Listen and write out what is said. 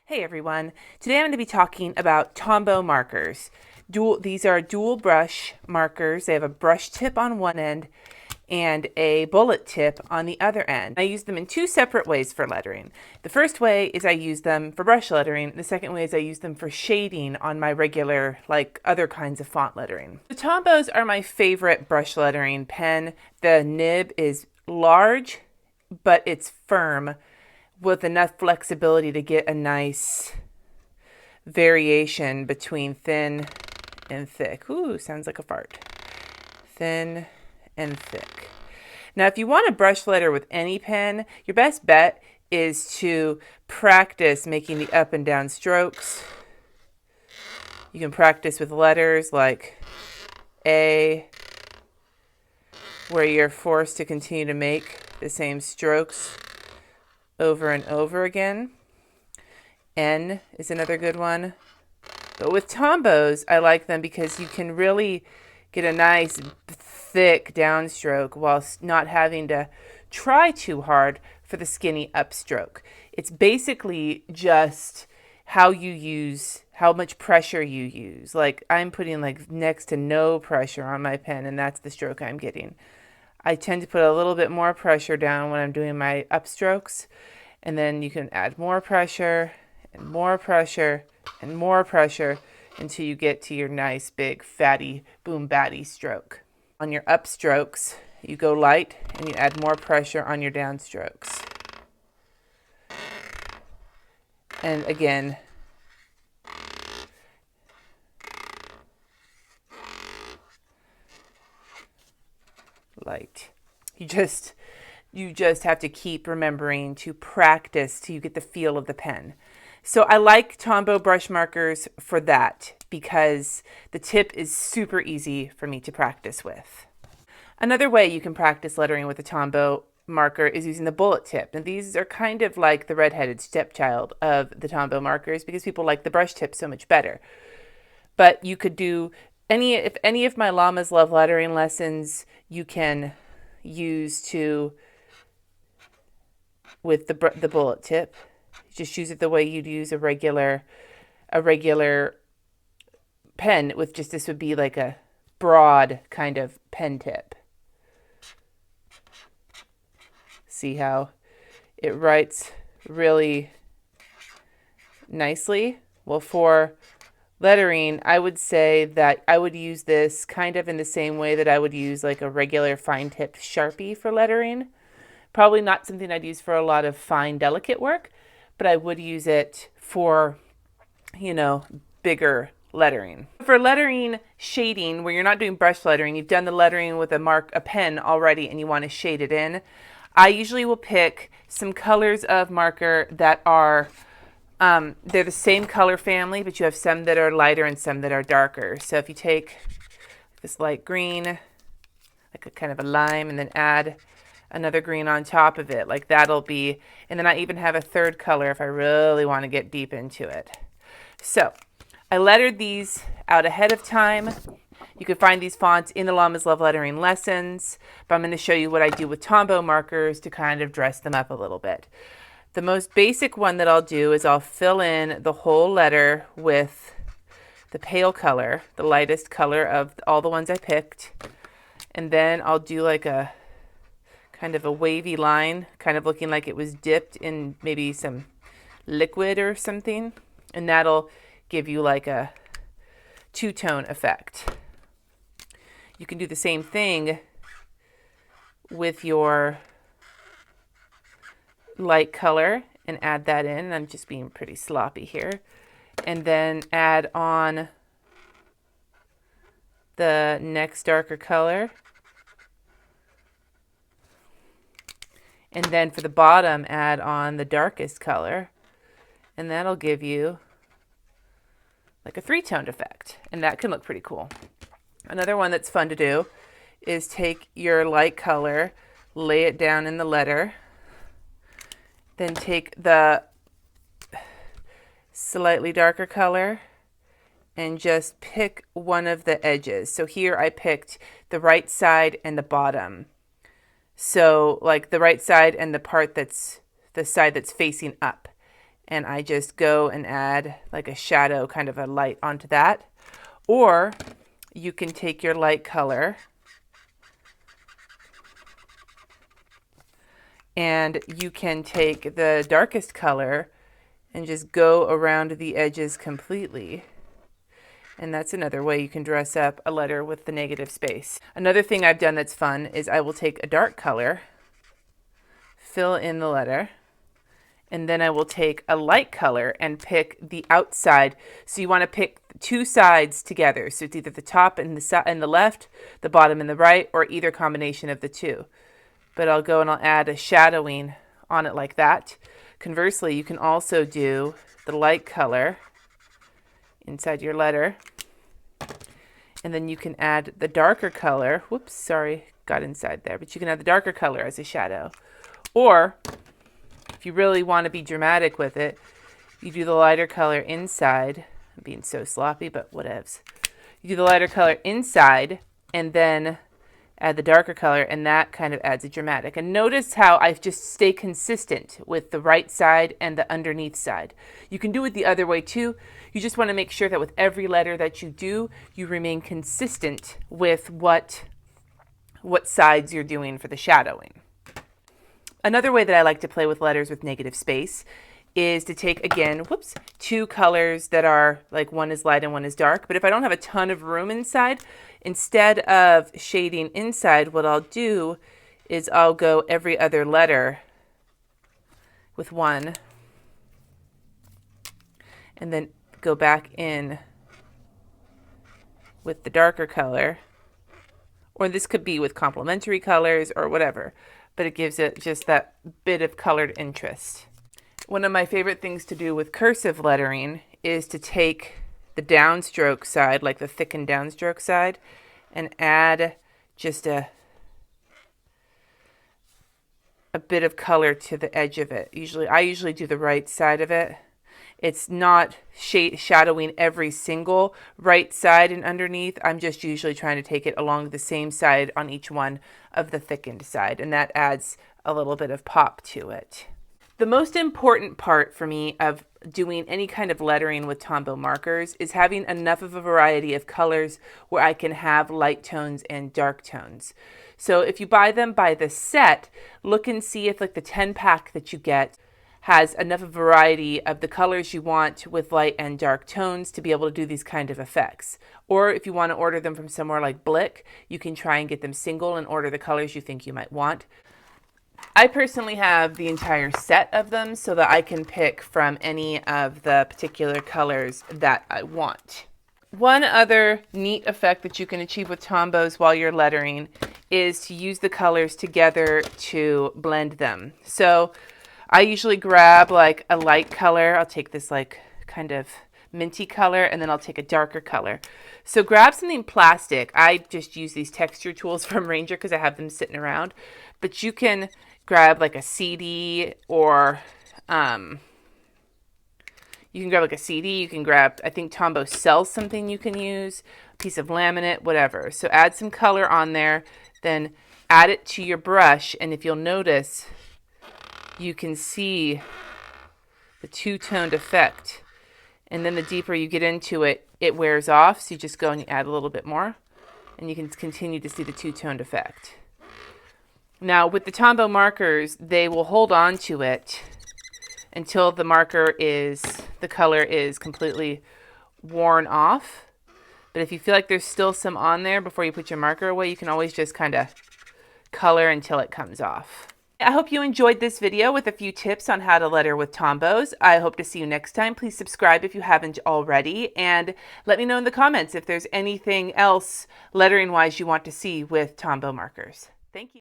Hey everyone, today I'm going to be talking about Tombow markers. These are dual brush markers. They have a brush tip on one end and a bullet tip on the other end. I use them in two separate ways for lettering. The first way is I use them for brush lettering. The second way is I use them for shading on my regular, like other kinds of font lettering. The Tombows are my favorite brush lettering pen. The nib is large, but it's firm, with enough flexibility to get a nice variation between thin and thick. Ooh, sounds like a fart. Thin and thick. Now, if you want to brush letter with any pen, your best bet is to practice making the up and down strokes. You can practice with letters like A, where you're forced to continue to make the same strokes over and over again. N is another good one. But with Tombows, I like them because you can really get a nice thick downstroke while not having to try too hard for the skinny upstroke. It's basically just how much pressure you use. Like I'm putting like next to no pressure on my pen, and that's the stroke I'm getting. I tend to put a little bit more pressure down when I'm doing my upstrokes, and then you can add more pressure and more pressure and more pressure until you get to your nice big fatty boom batty stroke. On your upstrokes, you go light and you add more pressure on your downstrokes. And again, light. You just have to keep remembering to practice till you get the feel of the pen. So I like Tombow brush markers for that because the tip is super easy for me to practice with. Another way you can practice lettering with a Tombow marker is using the bullet tip. And these are kind of like the redheaded stepchild of the Tombow markers because people like the brush tip so much better. But you could do if any of my Llamas Love Lettering lessons you can use with the bullet tip. Just use it the way you'd use a regular pen with just, this would be like a broad kind of pen tip. See how it writes really nicely? Well, for lettering, I would say that I would use this kind of in the same way that I would use like a regular fine tip Sharpie for lettering. Probably not something I'd use for a lot of fine, delicate work, but I would use it for, bigger lettering. For lettering shading, where you're not doing brush lettering, you've done the lettering with a pen already and you want to shade it in, I usually will pick some colors of marker that are they're the same color family, but you have some that are lighter and some that are darker. So if you take this light green, like a kind of a lime, and then add another green on top of it, like that'll be, and then I even have a third color if I really want to get deep into it. So I lettered these out ahead of time. You can find these fonts in the Llamas Love Lettering lessons, but I'm going to show you what I do with Tombow markers to kind of dress them up a little bit. The most basic one that I'll do is I'll fill in the whole letter with the pale color, the lightest color of all the ones I picked. And then I'll do like a kind of a wavy line, kind of looking like it was dipped in maybe some liquid or something. And that'll give you like a two-tone effect. You can do the same thing with your light color and add that in. I'm just being pretty sloppy here. And then add on the next darker color. And then for the bottom, add on the darkest color. And that'll give you like a three-toned effect. And that can look pretty cool. Another one that's fun to do is take your light color, lay it down in the letter, then take the slightly darker color and just pick one of the edges. So here I picked the right side and the bottom. So like the right side and the part that's the side that's facing up. and I just go and add like a shadow, kind of a light onto that. Or you can take your light color and you can take the darkest color and just go around the edges completely. And that's another way you can dress up a letter with the negative space. Another thing I've done that's fun is I will take a dark color, fill in the letter, and then I will take a light color and pick the outside. So you want to pick two sides together. So it's either the top and the left, the bottom and the right, or either combination of the two. But I'll go and I'll add a shadowing on it like that. Conversely, you can also do the light color inside your letter, and then you can add the darker color. Whoops, sorry, got inside there. But you can add the darker color as a shadow. Or if you really want to be dramatic with it, you do the lighter color inside. I'm being so sloppy, but whatevs. You do the lighter color inside and then add the darker color, and that kind of adds a dramatic. And notice how I just stay consistent with the right side and the underneath side. You can do it the other way too. You just want to make sure that with every letter that you do, you remain consistent with what sides you're doing for the shadowing. Another way that I like to play with letters with negative space is to take, again, two colors that are like one is light and one is dark. But if I don't have a ton of room inside, instead of shading inside, what I'll do is I'll go every other letter with one and then go back in with the darker color. Or this could be with complementary colors or whatever, but it gives it just that bit of colored interest. One of my favorite things to do with cursive lettering is to take the downstroke side, like the thickened downstroke side, and add just a bit of color to the edge of it. I usually do the right side of it. It's not shadowing every single right side and underneath. I'm just usually trying to take it along the same side on each one of the thickened side, and that adds a little bit of pop to it. The most important part for me of doing any kind of lettering with Tombow markers is having enough of a variety of colors where I can have light tones and dark tones. So if you buy them by the set, look and see if like the 10-pack that you get has enough of a variety of the colors you want with light and dark tones to be able to do these kind of effects. Or if you want to order them from somewhere like Blick, you can try and get them single and order the colors you think you might want. I personally have the entire set of them so that I can pick from any of the particular colors that I want. One other neat effect that you can achieve with Tombows while you're lettering is to use the colors together to blend them. So I usually grab like a light color. I'll take this like kind of minty color, and then I'll take a darker color. So grab something plastic. I just use these texture tools from Ranger because I have them sitting around. But you can grab like a CD, or you can grab like a CD. You can grab, I think Tombow sells something you can use, a piece of laminate, whatever. So add some color on there, then add it to your brush, and if you'll notice, you can see the two-toned effect. And then the deeper you get into it, it wears off. So you just go and you add a little bit more, and you can continue to see the two-toned effect. Now with the Tombow markers, they will hold on to it until the color is completely worn off. But if you feel like there's still some on there before you put your marker away, you can always just kind of color until it comes off. I hope you enjoyed this video with a few tips on how to letter with Tombows. I hope to see you next time. Please subscribe if you haven't already, and let me know in the comments if there's anything else lettering-wise you want to see with Tombow markers. Thank you.